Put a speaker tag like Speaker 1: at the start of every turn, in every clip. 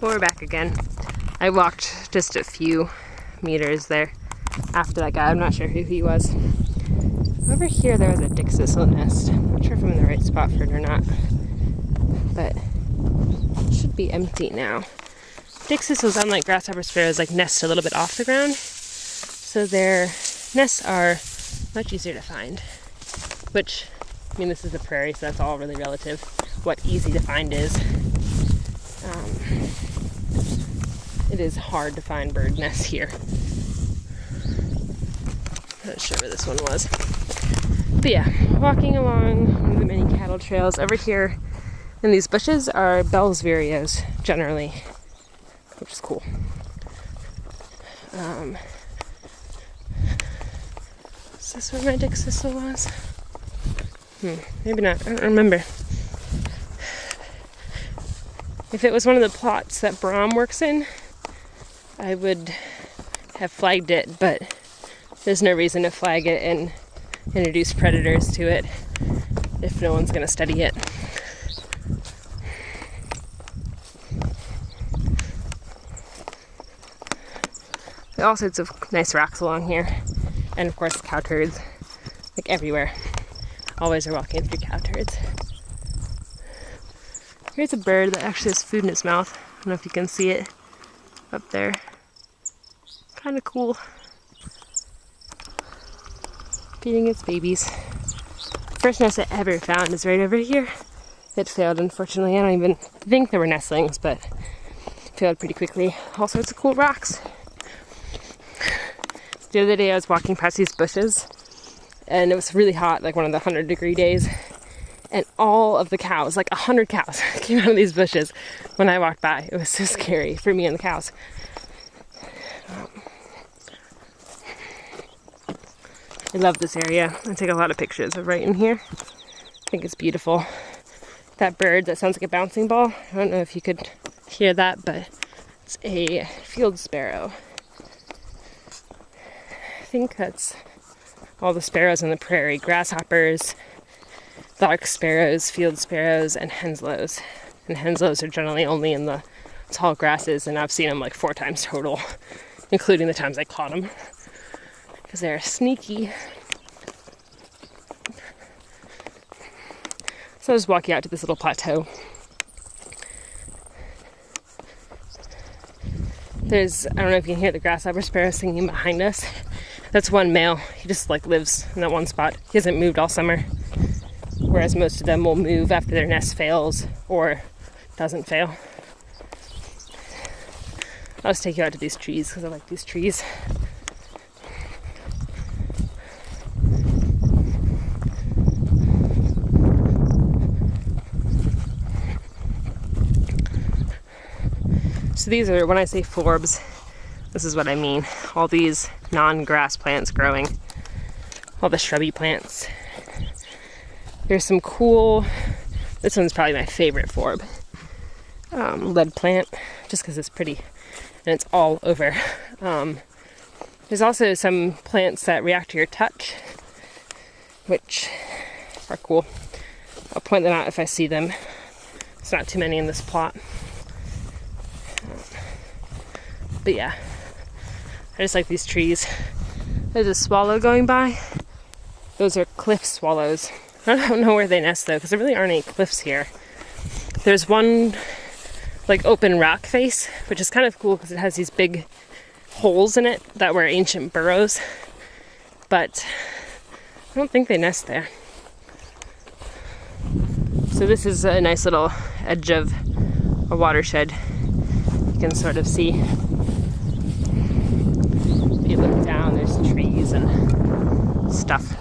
Speaker 1: Well, we're back again. I walked just a few meters there after that guy. I'm not sure who he was. Over here there was a dick thistle nest. I'm not sure if I'm in the right spot for it or not, but it should be empty now. Dick thistles, unlike grasshopper sparrows, like nest a little bit off the ground, so their nests are much easier to find. Which, I mean, this is the prairie, so that's all really relative. What easy to find is. It is hard to find bird nests here. Not sure where this one was. But yeah, walking along one of the many cattle trails. Over here in these bushes are Bell's vireos, generally, which is cool. Is this where my dick thistle was? Maybe not. I don't remember. If it was one of the plots that Brahm works in, I would have flagged it, but there's no reason to flag it and introduce predators to it if no one's going to study it. There are all sorts of nice rocks along here, and of course cow turds, like everywhere. Always are walking through cow turds. Here's a bird that actually has food in its mouth. I don't know if you can see it up there. Kind of cool. Feeding its babies. First nest I ever found is right over here. It failed, unfortunately. I don't even think there were nestlings, but it failed pretty quickly. All sorts of cool rocks. The other day I was walking past these bushes, and it was really hot, like one of the 100-degree days. And all of the cows, like 100 cows, came out of these bushes when I walked by. It was so scary for me and the cows. I love this area. I take a lot of pictures of right in here. I think it's beautiful. That bird that sounds like a bouncing ball, I don't know if you could hear that, but it's a field sparrow. I think that's all the sparrows in the prairie. Grasshoppers, lark sparrows, field sparrows, and henslows. And henslows are generally only in the tall grasses, and I've seen them like 4 times total, including the times I caught them, because they're sneaky. So I was walking out to this little plateau. There's, I don't know if you can hear the grasshopper sparrow singing behind us. That's one male. He just like lives in that one spot. He hasn't moved all summer. Whereas most of them will move after their nest fails or doesn't fail. I'll just take you out to these trees because I like these trees. So these are, when I say forbs, this is what I mean. All these non-grass plants growing. All the shrubby plants. There's some cool, this one's probably my favorite forb. Lead plant, just because it's pretty and it's all over. There's also some plants that react to your touch, which are cool. I'll point them out if I see them. There's not too many in this plot. But yeah, I just like these trees. There's a swallow going by. Those are cliff swallows. I don't know where they nest though, because there really aren't any cliffs here. There's one like open rock face, which is kind of cool because it has these big holes in it that were ancient burrows. But I don't think they nest there. So this is a nice little edge of a watershed. You can sort of see. If you look down, there's trees and stuff.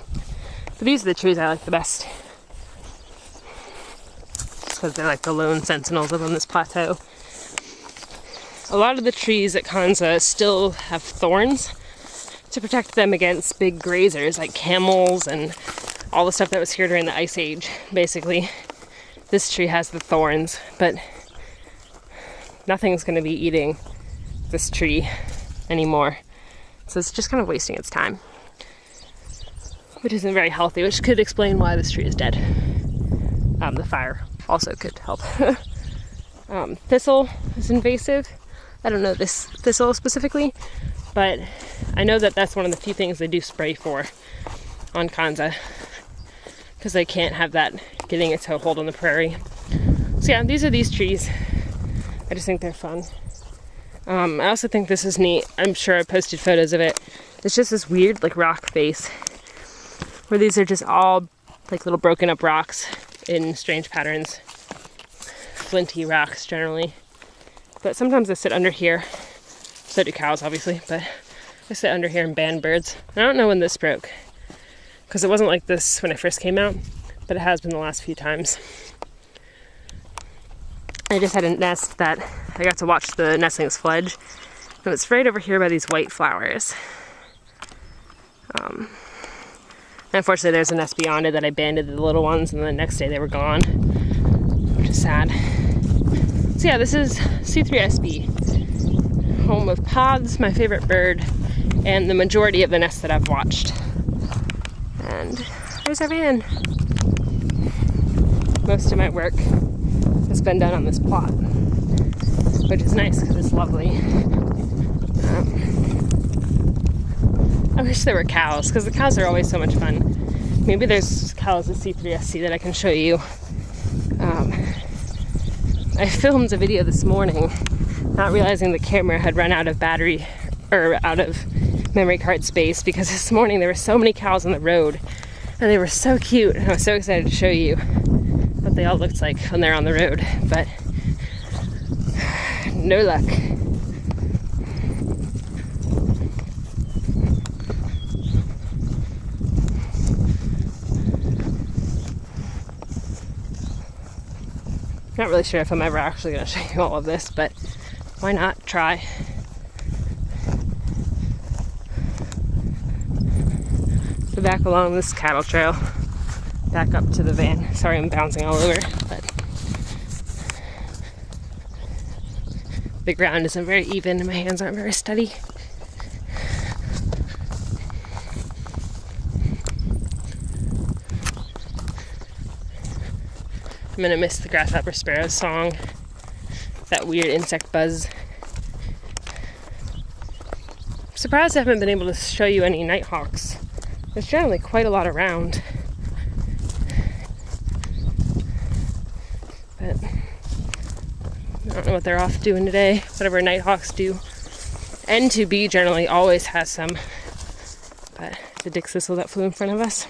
Speaker 1: But these are the trees I like the best. Just because they're like the lone sentinels up on this plateau. A lot of the trees at Kanza still have thorns to protect them against big grazers like camels and all the stuff that was here during the Ice Age, basically. This tree has the thorns, but nothing's going to be eating this tree anymore. So it's just kind of wasting its time, which isn't very healthy, which could explain why this tree is dead. The fire also could help. Thistle is invasive. I don't know this thistle specifically, but I know that that's one of the few things they do spray for on Kanza, because they can't have that getting its hold on the prairie. So yeah, these are these trees. I just think they're fun. I also think this is neat. I'm sure I posted photos of it. It's just this weird like rock face where these are just all like little broken up rocks in strange patterns. Flinty rocks generally. But sometimes I sit under here. So do cows obviously, but I sit under here and ban birds. I don't know when this broke, because it wasn't like this when I first came out, but it has been the last few times. I just had a nest that I got to watch the nestlings fledge. And it's right over here by these white flowers. And unfortunately, there's a nest beyond it that I banded the little ones, and the next day they were gone, which is sad. So yeah, this is C3SB, home of pods, my favorite bird, and the majority of the nests that I've watched. And there's our van. Most of my work has been done on this plot, which is nice because it's lovely. I wish there were cows, because the cows are always so much fun. Maybe there's cows at C3SC that I can show you. I filmed a video this morning, not realizing the camera had run out of battery, or out of memory card space, because this morning there were so many cows on the road, and they were so cute, and I was so excited to show you what they all looked like when they're on the road, but no luck. Not really sure if I'm ever actually going to show you all of this, but why not try? So back along this cattle trail, back up to the van. Sorry, I'm bouncing all over, but the ground isn't very even and my hands aren't very steady. I'm gonna miss the grasshopper sparrow's song, that weird insect buzz. I'm surprised I haven't been able to show you any nighthawks. There's generally quite a lot around. But I don't know what they're off doing today. Whatever nighthawks do. N2B generally always has some. But the dick thistle that flew in front of us.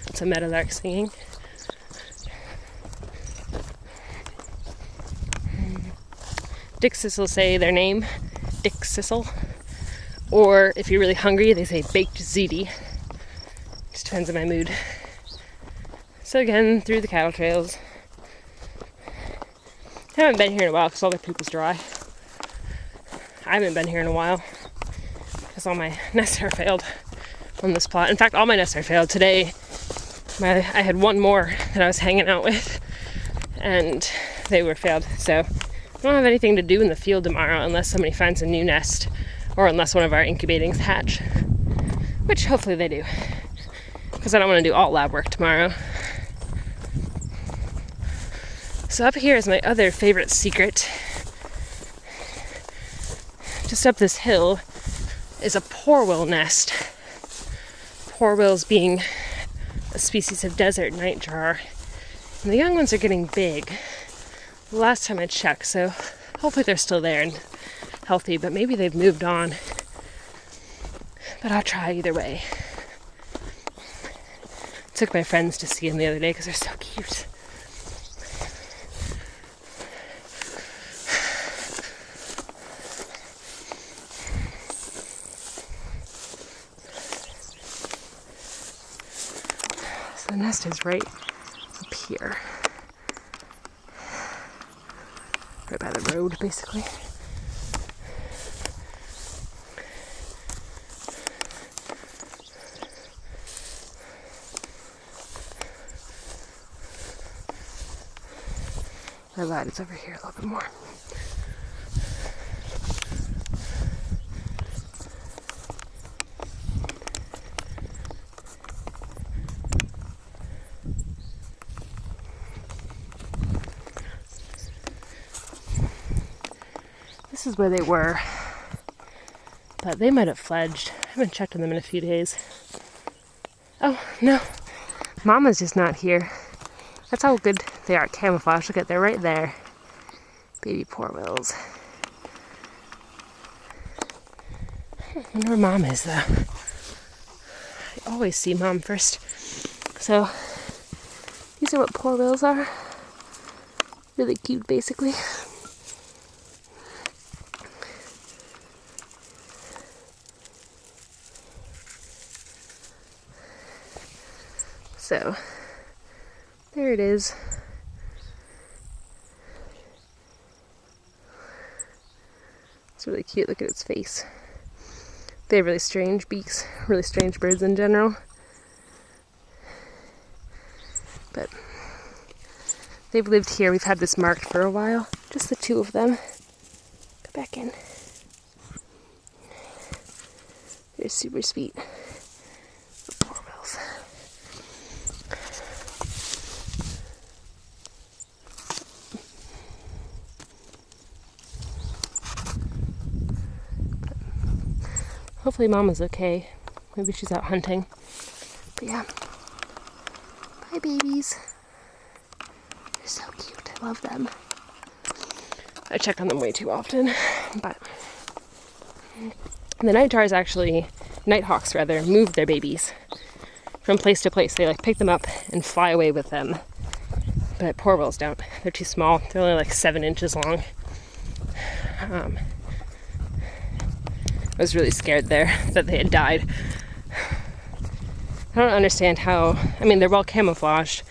Speaker 1: It's a meadowlark singing. Dick thistle say their name, Dick thistle. Or if you're really hungry, they say baked ziti. Just depends on my mood. So again, through the cattle trails. I haven't been here in a while because all the poop is dry. I haven't been here in a while because all my nests are failed on this plot. In fact, all my nests are failed. Today, I had one more that I was hanging out with, and they were failed. So I don't have anything to do in the field tomorrow unless somebody finds a new nest, or unless one of our incubatings hatch, which hopefully they do, because I don't want to do all lab work tomorrow. So up here is my other favorite secret. Just up this hill is a poorwill nest. Poorwills being a species of desert nightjar. And the young ones are getting big. The last time I checked, so hopefully they're still there and healthy, but maybe they've moved on. But I'll try either way. Took my friends to see them the other day because they're so cute. So the nest is right up here. Right by the road, basically. I lied, it's over here a little bit more. this is where they were. But they might have fledged. I haven't checked on them in a few days. Oh, no. Mama's just not here. That's how good they are at camouflage. Look at, they're right there. Baby poorwills. I wonder where Mom is, though. I always see Mom first. So, these are what poorwills are. Really cute, basically. So, there it is. It's really cute. Look at its face. They have really strange beaks, really strange birds in general. But they've lived here. We've had this marked for a while. Just the two of them. Go back in. They're super sweet. Poorwills. Hopefully Mama's okay. Maybe she's out hunting. But yeah. Bye, babies. They're so cute. I love them. I check on them way too often. But the nighthawks rather, move their babies from place to place. They like pick them up and fly away with them. But poorwills don't. They're too small. They're only like 7 inches long. I was really scared there that they had died. I don't understand how, I mean, they're well camouflaged,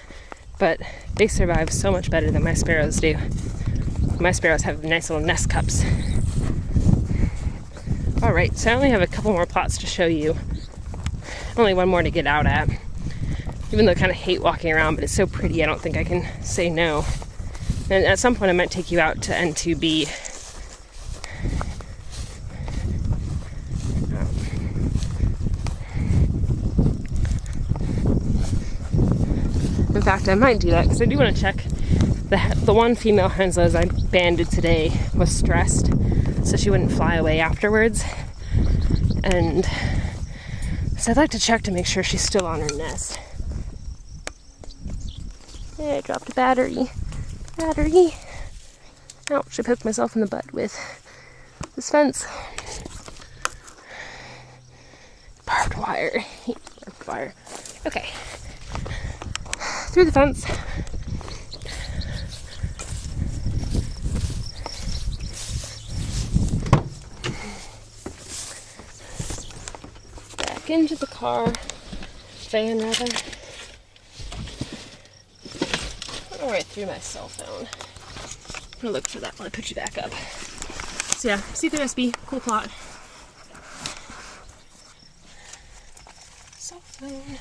Speaker 1: but they survive so much better than my sparrows do. My sparrows have nice little nest cups. Alright, so I only have a couple more plots to show you. Only one more to get out at. Even though I kind of hate walking around, but it's so pretty, I don't think I can say no. And at some point I might take you out to N2B. In fact, I might do that because I do want to check. The one female Henslow I banded today was stressed, so she wouldn't fly away afterwards. And so I'd like to check to make sure she's still on her nest. Hey, I dropped a battery. Ouch, I poked myself in the butt with this fence. Barbed wire. Barbed wire. Okay. Through the fence. Back into the car. Van, rather. I don't know where I threw my cell phone. I'm gonna look for that when I put you back up. So yeah, C3SB, cool plot. Cell phone.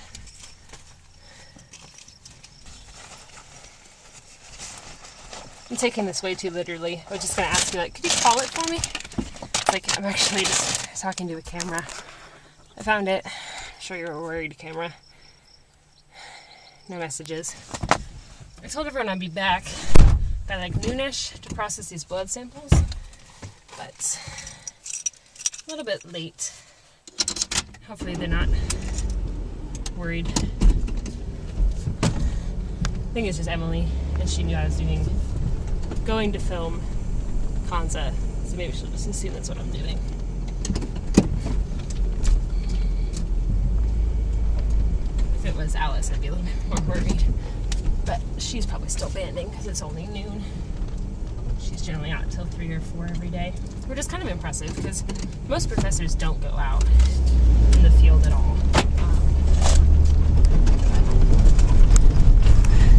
Speaker 1: I'm taking this way too literally. I was just gonna ask you, like, could you call it for me? It's like, I'm actually just talking to a camera. I found it. I'm sure you're a worried camera. No messages. I told everyone I'd be back by like noonish to process these blood samples, but a little bit late. Hopefully they're not worried. I think it's just Emily, and she knew I was going to film Kanza, so maybe she'll just assume that's what I'm doing. If it was Alice, I'd be a little bit more worried. But she's probably still banding because it's only noon. She's generally out until 3 or 4 every day. Which is kind of impressive because most professors don't go out in the field at all.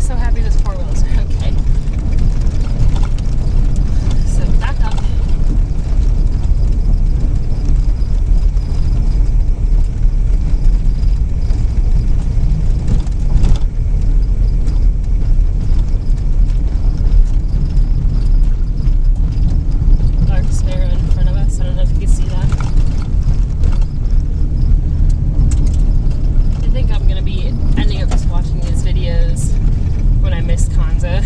Speaker 1: So happy this poorwills are okay. So back up. Dark sparrow in front of us. I don't know if you can see that. I think I'm going to be ending up just watching these videos when I miss Kanza.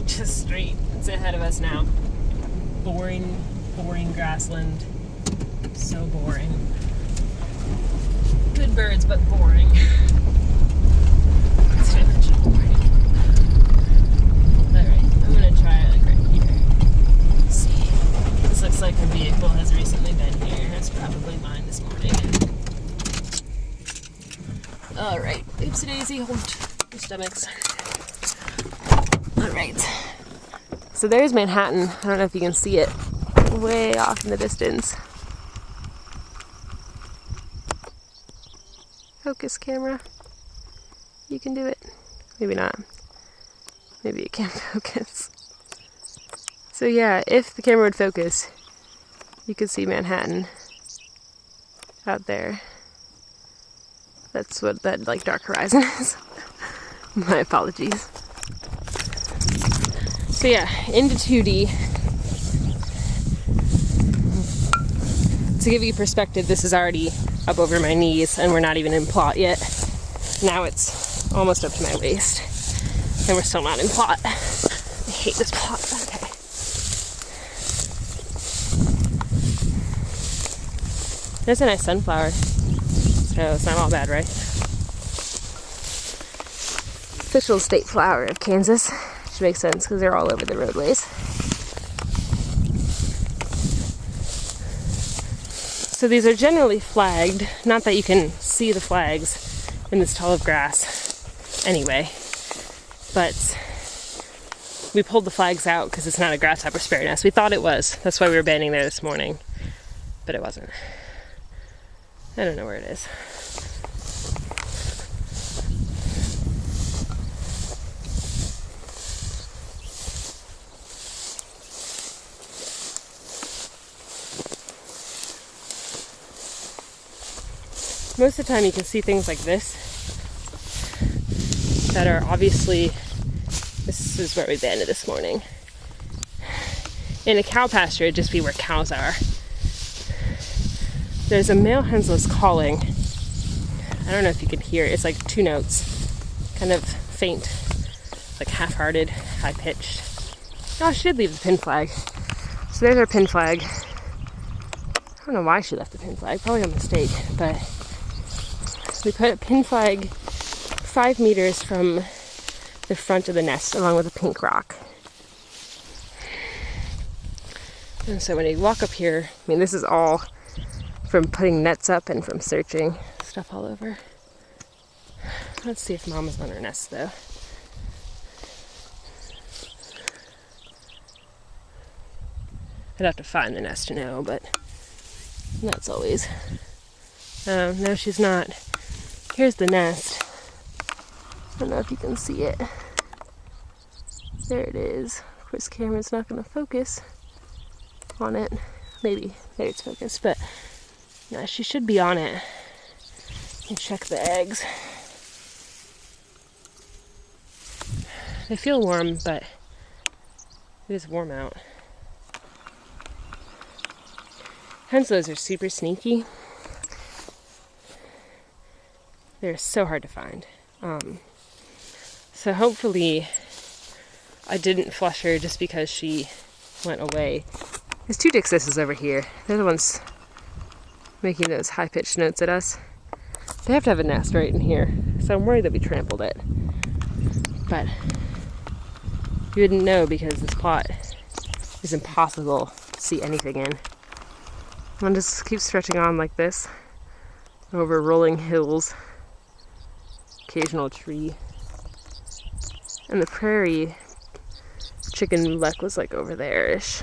Speaker 1: just straight. It's ahead of us now. Boring, boring grassland. So boring. Good birds, but boring. Let's try that shit boring. Alright, I'm gonna try it like right here. Let's see. This looks like a vehicle has recently been here. It's probably mine this morning. Alright, oopsie daisy, hold your stomachs. Alright. So there's Manhattan. I don't know if you can see it. Way off in the distance. Focus, camera. You can do it. Maybe not. Maybe it can't focus. So yeah, if the camera would focus, you could see Manhattan out there. That's what that like dark horizon is. My apologies. So yeah, into 2D. To give you perspective, this is already up over my knees and we're not even in plot yet. Now it's almost up to my waist and we're still not in plot. I hate this plot. Okay. There's a nice sunflower, so it's not all bad, right? Official state flower of Kansas, which makes sense because they're all over the roadways. So these are generally flagged, not that you can see the flags in this tall of grass anyway, but we pulled the flags out because it's not a grasshopper sparrow nest. We thought it was. That's why we were banding there this morning, but it wasn't. I don't know where it is. Most of the time you can see things like this that are obviously, this is where we banded this morning. In a cow pasture, it'd just be where cows are. There's a male hensless calling. I don't know if you can hear it. It's like 2 notes, kind of faint, like half-hearted, high-pitched. Oh, she did leave the pin flag. So there's our pin flag. I don't know why she left the pin flag, probably a mistake, but we put a pin flag 5 meters from the front of the nest along with a pink rock. And so when you walk up here, I mean, this is all from putting nets up and from searching stuff all over. Let's see if Mama's on her nest though. I'd have to find the nest to know, but that's always. No, she's not. Here's the nest. I don't know if you can see it. There it is. Of course, camera's not going to focus on it. Maybe it's focused, but yeah, she should be on it. And check the eggs. They feel warm, but it is warm out. Henslows are super sneaky. They're so hard to find. So hopefully I didn't flush her just because she went away. There's 2 dixuses over here. They're the ones making those high-pitched notes at us. They have to have a nest right in here, so I'm worried that we trampled it. But you wouldn't know because this plot is impossible to see anything in. One just keeps stretching on like this, over rolling hills, occasional tree. And the prairie chicken luck was like over there-ish.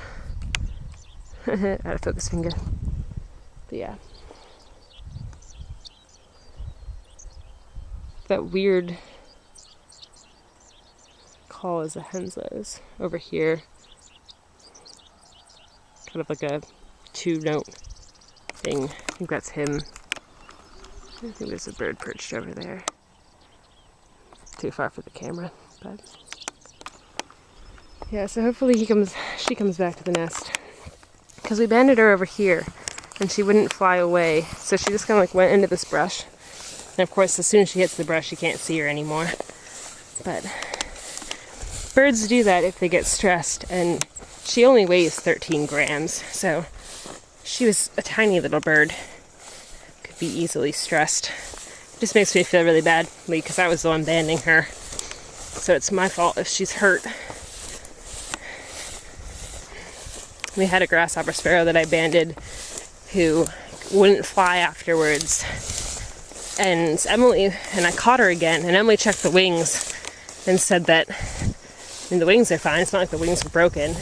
Speaker 1: Out of focus finger. But yeah. That weird call is a Henslow's over here. Kind of like a 2-note thing. I think that's him. I think there's a bird perched over there. Too far for the camera, but yeah, so hopefully she comes back to the nest. Because we banded her over here and she wouldn't fly away. So she just kind of like went into this brush. And of course, as soon as she hits the brush, you can't see her anymore. But Birds do that if they get stressed, and she only weighs 13 grams, so she was a tiny little bird. Could be easily stressed. It just makes me feel really bad because I was the one banding her. So it's my fault if she's hurt. We had a grasshopper sparrow that I banded who wouldn't fly afterwards. And I caught her again, and Emily checked the wings and said that, the wings are fine. It's not like the wings were broken.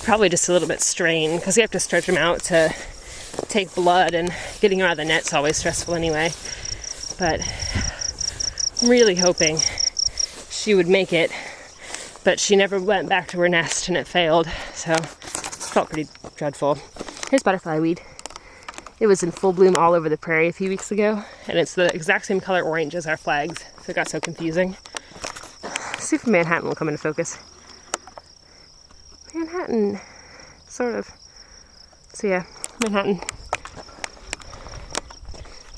Speaker 1: Probably just a little bit strained, because you have to stretch them out to take blood, and getting her out of the net's always stressful anyway. But I'm really hoping she would make it, but she never went back to her nest, and it failed, so it felt pretty dreadful. Here's butterfly weed. It was in full bloom all over the prairie a few weeks ago, and it's the exact same color orange as our flags, so it got so confusing. See if Manhattan will come into focus. Manhattan, sort of. So yeah, Manhattan.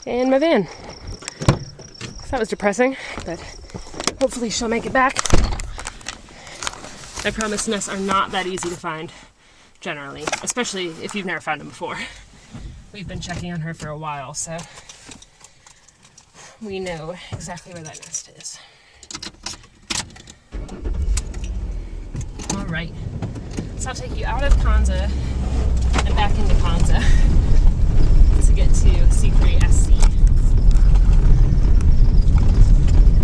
Speaker 1: And my van. So that was depressing, but hopefully she'll make it back. I promise nests are not that easy to find, generally, especially if you've never found them before. We've been checking on her for a while, so we know exactly where that nest is. All right, so I'll take you out of Kanza and back into Kanza to get to C3SB,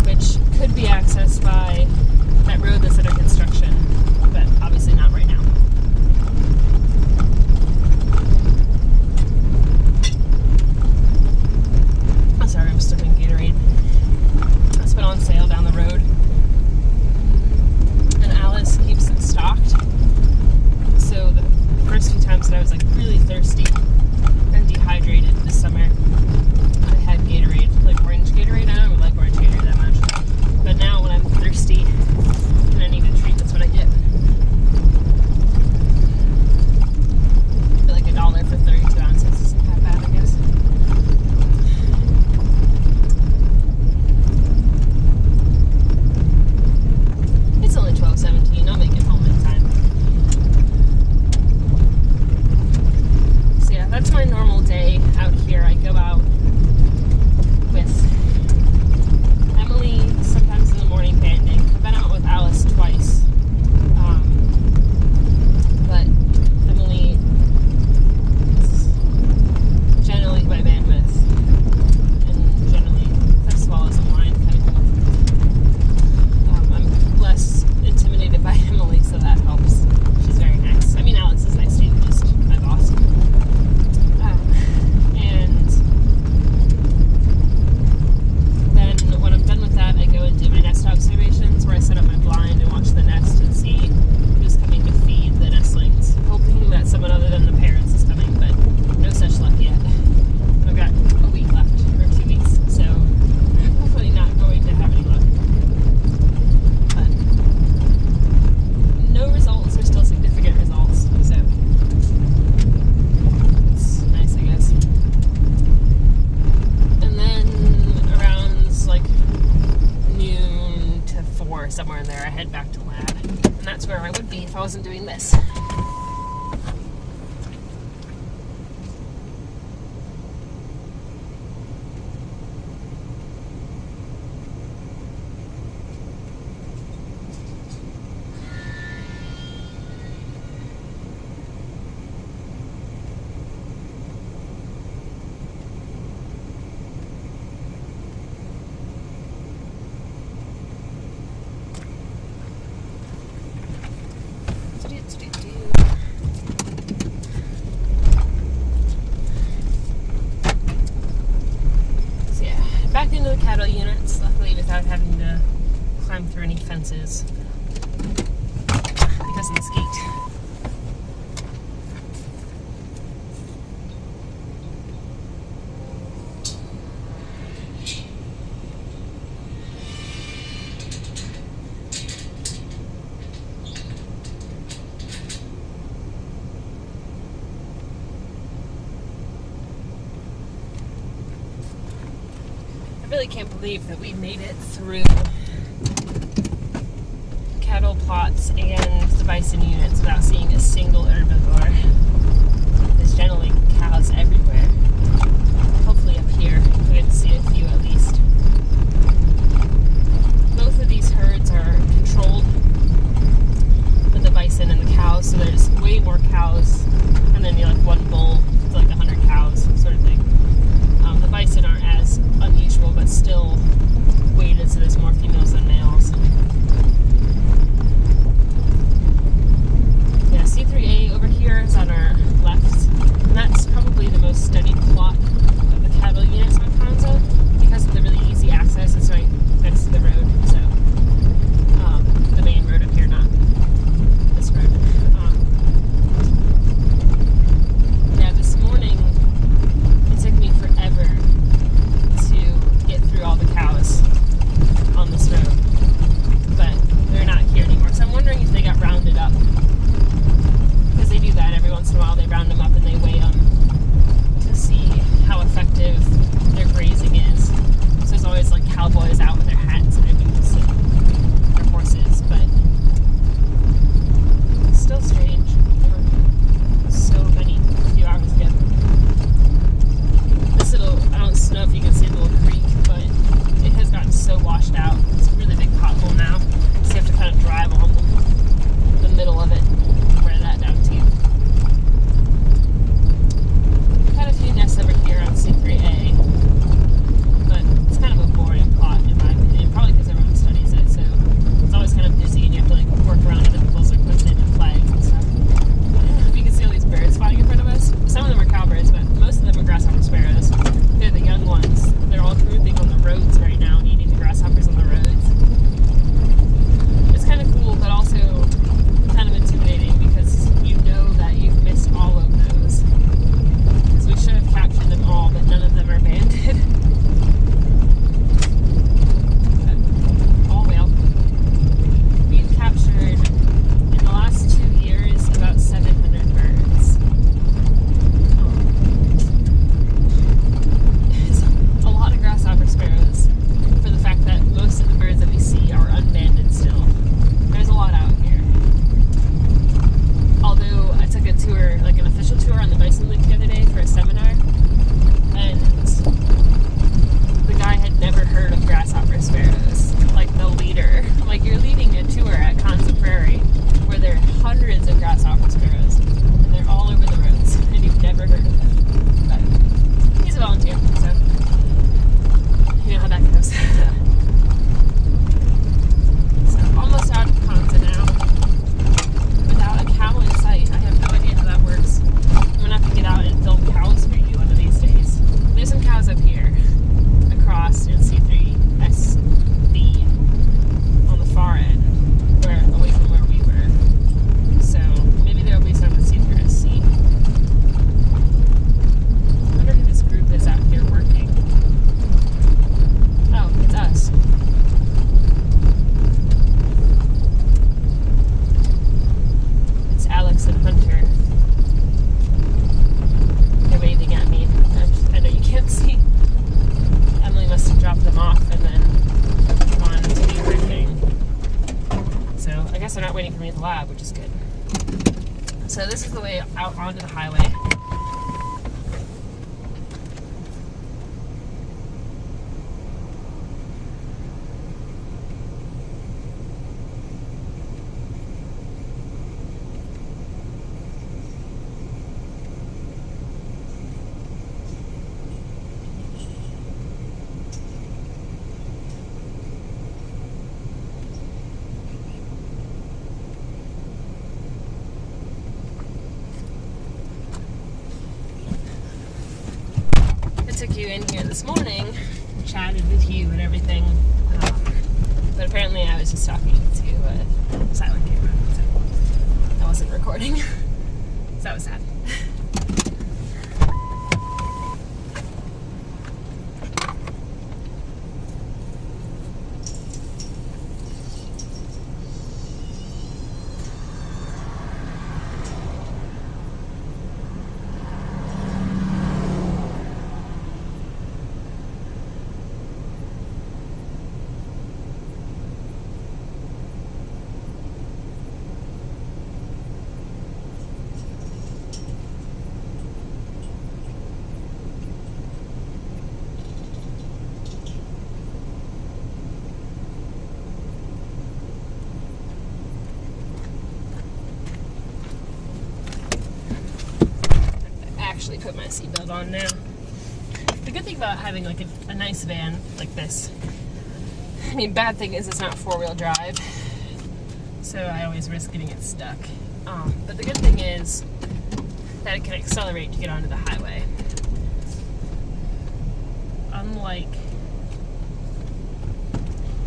Speaker 1: which could be accessed by that road that's under construction, but obviously not right now. Oh, sorry, I'm stuck in Gatorade. It's been on sale down the road. Alice keeps it stocked, so the first few times that I was like really thirsty and dehydrated this summer, I had Gatorade, like orange Gatorade. I don't like orange Gatorade that much, but now when I'm thirsty and I need a treat, that's what I get. I feel like $1 for 32 ounces isn't that bad, I guess. It's only 12:17. I'll make it home in time. So yeah, that's my normal day out here. I go out with Emily sometimes in the morning banding. I've been out with Alice twice. But Emily is generally who I band with. And generally, first of all, is a blind kind of I'm less intimidated by Emily, so that helps. She's very nice. I mean, Alex is nice too, just my boss. And then when I'm done with that, I go and do my nest observations, where I set up my blind and watch the nest and see who's coming to feed the nestlings, hoping that someone other than the parents is coming, but no such luck yet. I've got a week left, or 2 weeks, so I'm hopefully not going to have any luck. No results are still significant results, so it's nice, I guess. And then around like noon to 4, somewhere in there, I head back to lab, and that's where I would be if I wasn't doing this. Back into the cattle units, luckily without having to climb through any fences because of this gate. I really can't believe that we made it through cattle cattle plots and the bison units without seeing a single herbivore. There's generally cows everywhere. Hopefully up here we get to see a few at least. Both of these herds are controlled with the bison and the cows, so there's way more cows, and then like one bull to like 100 cows, sort of thing. The bison aren't as unusual, but still weighted, so there's more females than males. Yeah, C3A over here is on our left, and that's probably the most studied plot of the cattle units on Kanza because of the really easy access. It's right next to the road, so the main road up here, not this road. Yeah, this morning it took me forever to get through all the cows on this road, but they're not here anymore. So I'm wondering if they got rounded up, because they do that every once in a while. They round them up and they weigh them to see how effective their grazing is. So there's always like cowboys out with their hats and everything to see their horses, but it's still strange. There were so many a few hours ago. This little, I don't know if you can see the little creek, but it has gotten so washed out. It's a really big pothole now, so you have to kind of drive along the middle of it, wear that down to you. We've had a few nests over here on C3A, but it's kind of a boring plot in my opinion, probably because everyone studies it, so it's always kind of busy and you have to like work around other people's equipment and flags and stuff. You can see all these birds flying in front of us. Some of them are cowbirds, but most of them are grasshopper sparrows. They're the young ones. They're all grouping on the roads right now and eating the grasshoppers on the roads. It's kind of cool, but also kind of intimidating because you know that you've missed all of those. Because we should have captured them all, but none of them are banded. But all well. We've captured, in the last 2 years, about 700 birds. It's a lot of grasshopper sparrows for the fact that most of the birds that we see are unbanded still. There's a lot out here. Although I took a tour, like an official tour on the Bison Loop the other day for a seminar, and the guy had never heard of grasshopper sparrows, like the leader. I'm like, you're leading a tour at Kanza Prairie where there are hundreds of grasshopper sparrows, and they're all over the roads, and you've never heard of them. But he's a volunteer, so you know how that goes. So almost out of Kanza now, without a cow in sight. I have no idea how that works. I'm gonna have to get out and film cows for you one of these days. There's some cows up here, across in C3SB, on the far end, away from where we were. So maybe there'll be some in C3SC. I wonder who this group is out here working. Oh, it's us. It's Alex and Hunter. They're waving at me. I know you can't see. Emily must have dropped them off and then gone to do her thing. So I guess they're not waiting for me at the lab, which is good. So this is the way out onto the highway. Took you in here this morning, chatted with you and everything, but apparently I was just talking to a silent camera, so I wasn't recording. So that was sad. actually put my seatbelt on now. The good thing about having like a nice van like this, I mean, bad thing is it's not 4-wheel drive, so I always risk getting it stuck. But the good thing is that it can accelerate to get onto the highway. Unlike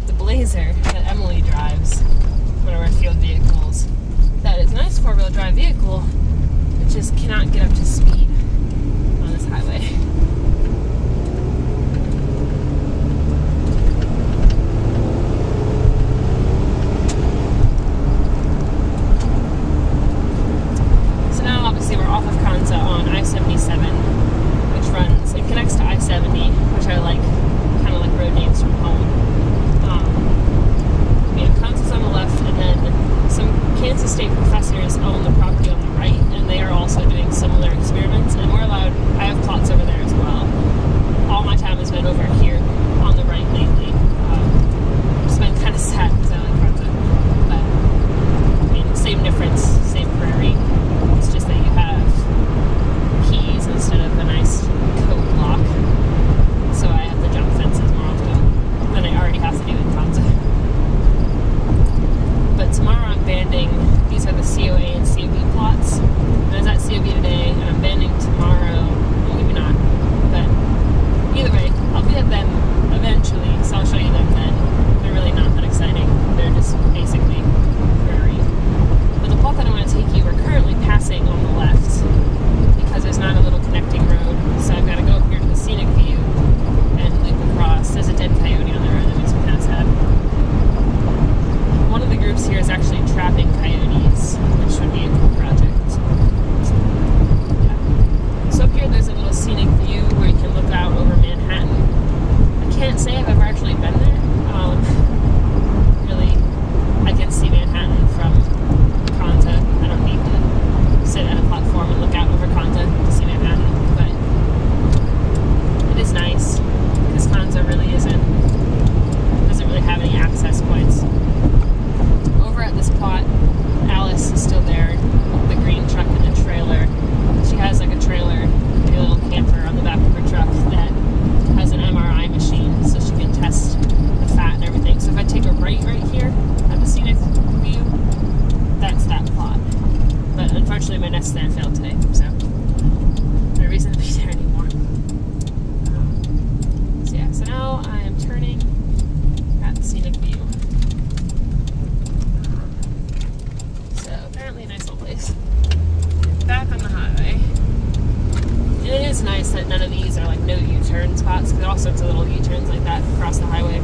Speaker 1: the Blazer that Emily drives, one of our field vehicles, that is a nice 4-wheel drive vehicle, it just cannot get up to speed on this highway. So now obviously we're off of Kanza on I-77, which runs, it connects to I-70, which I like, kind of like road names from home. Kanza's on the left, and then some Kansas State professors own the property on the right, and they are also doing similar experiments, and we're allowed, I have plots over there as well. All my time has been over here on the right lately. It's been kind of sad because I like Kanza, but I mean, same difference, same prairie. It's just that you have keys instead of a nice coat lock, so I have to jump fences more often than I already have to do in Kanza. But tomorrow I'm banding, these are the COA and COB plots. I was at COB today, and I'm banding tomorrow. Well, maybe not, but either way, I'll be at them eventually, so I'll show you them then. They're really not that exciting. They're just basically prairie. But the plot that I want to take you, we're currently passing on the left, because there's not a little connecting road, so I've got to go up here to the scenic view and loop across. There's a dead coyote on the road that makes me kind of sad. One of the groups here is actually trapping coyotes, which would be a cool project. Yeah. So up here there's a little scenic view where you can look out over Manhattan. I can't say I've ever actually been there. Really, I can see Manhattan from Kanza. I don't need to sit at a platform and look out over Kanza to see Manhattan, but it is nice because Kanza really doesn't really have any access points. Over at this plot, Alice is still there, the green truck and the trailer. She has like a trailer, a little camper on the back of her truck that has an MRI machine so she can test the fat and everything. So if I take a right here at the scenic view, that's that plot. But unfortunately my nest stand failed today, so no reason to be there anymore. So yeah, so now I am turning at the scenic view. Apparently a nice little place. Back on the highway. And it is nice that none of these are like no U-turn spots, because there are all sorts of little U-turns like that across the highway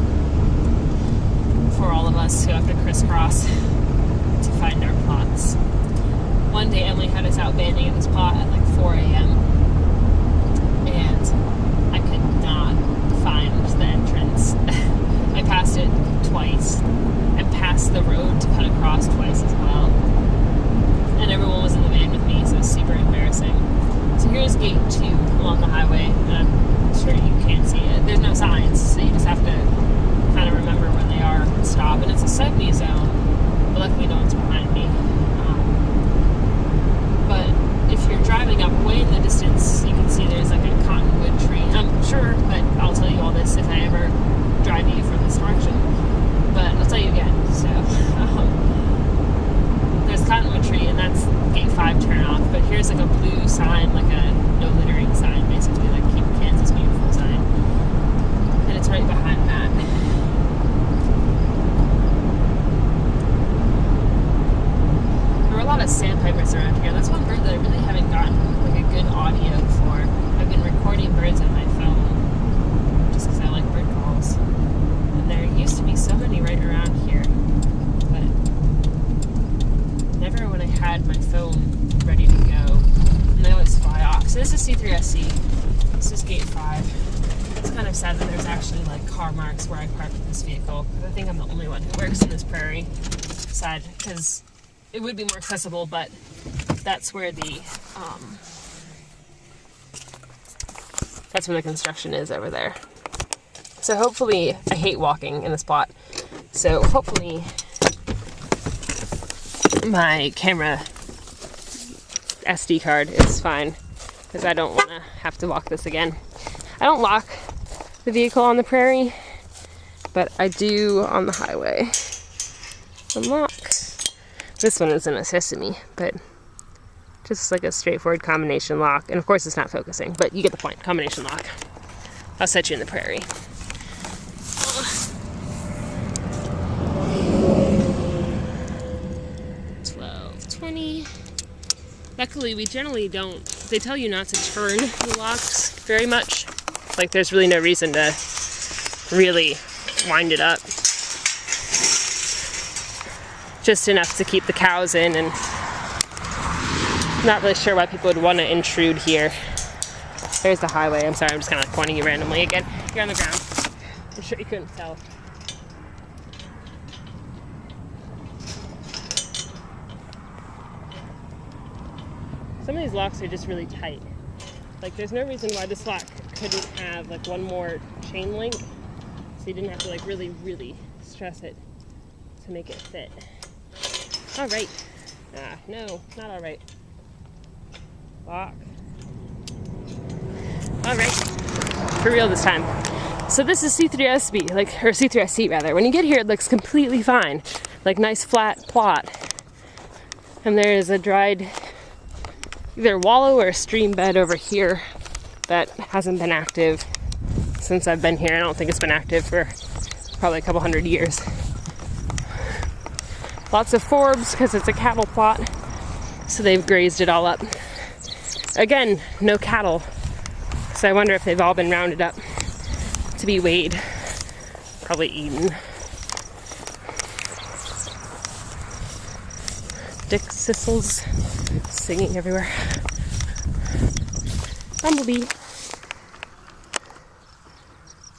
Speaker 1: for all of us who have to crisscross to find our plots. One day Emily had us out banding in this plot at like 4 a.m. and I could not find the entrance. I passed it twice and passed the road to cut across twice as well. And everyone was in the van with me, so it was super embarrassing. So here's gate 2 along the highway, and I'm sure you can't see it. There's no signs, so you just have to kind of remember where they are and stop. And it's a semi zone, but luckily no one's behind me. But if you're driving up way in the distance, you can see there's like a cottonwood tree. I'm sure that I'll tell you all this if I ever drive you from this direction, but I'll tell you again. So there's cottonwood tree, and that's gate 5 turn off. But here's like a blue sign, like a no littering sign, basically, like Keep Kansas Beautiful sign, and it's right behind that. There were a lot of sandpipers around here. That's one bird that I really haven't gotten like a good audio for. I've been recording birds on my phone just because I like bird calls, and there used to be so many right around here, but never when I had my phone ready to go, and they always fly off. So this is C3SB. This is gate 5. It's kind of sad that there's actually like car marks where I parked this vehicle, because I think I'm the only one who works in this prairie side, because it would be more accessible, but that's where the construction is over there. So hopefully, I hate walking in this spot, so hopefully my camera SD card is fine because I don't want to have to walk this again. I don't lock the vehicle on the prairie, but I do on the highway. Unlock. This one isn't a sesame, but just like a straightforward combination lock. And of course it's not focusing, but you get the point. Combination lock. I'll set you in the prairie. 12:20. Luckily, we generally don't. They tell you not to turn the locks very much. Like, there's really no reason to really wind it up. Just enough to keep the cows in, and not really sure why people would want to intrude here. There's the highway. I'm sorry, I'm just kind of pointing you randomly again. You're on the ground. I'm sure you couldn't tell. Some of these locks are just really tight. Like, there's no reason why this lock couldn't have like one more chain link, so you didn't have to like really, really stress it to make it fit. All right. No, not all right. Lock. All right. For real this time. So this is C3SB, or C3SC rather. When you get here, it looks completely fine. Like, nice flat plot. And there's a dried either wallow or a stream bed over here that hasn't been active since I've been here. I don't think it's been active for probably a couple hundred years. Lots of forbs because it's a cattle plot, so they've grazed it all up. Again, no cattle, so I wonder if they've all been rounded up to be weighed, probably eaten. Dick sissels singing everywhere. Bumblebee.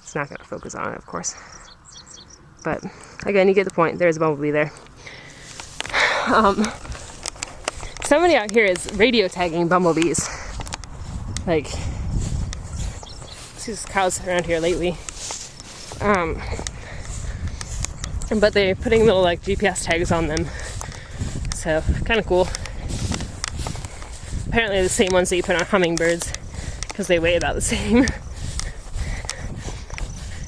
Speaker 1: It's not going to focus on it, of course. But again, you get the point. There's a bumblebee there. Somebody out here is radio tagging bumblebees. Like, see these cows around here lately. But they're putting little like GPS tags on them. So, kind of cool. Apparently the same ones that you put on hummingbirds, because they weigh about the same.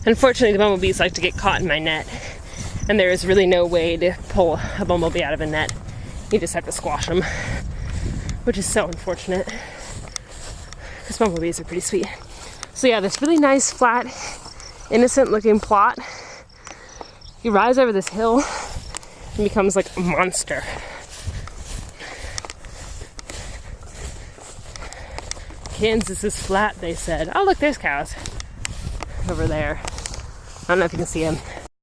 Speaker 1: Unfortunately, the bumblebees like to get caught in my net, and there is really no way to pull a bumblebee out of a net. You just have to squash them, which is so unfortunate, because bumblebees are pretty sweet. So yeah, this really nice, flat, innocent-looking plot. You rise over this hill, and becomes like a monster. Kansas is flat, they said. Oh, look, there's cows over there. I don't know if you can see them.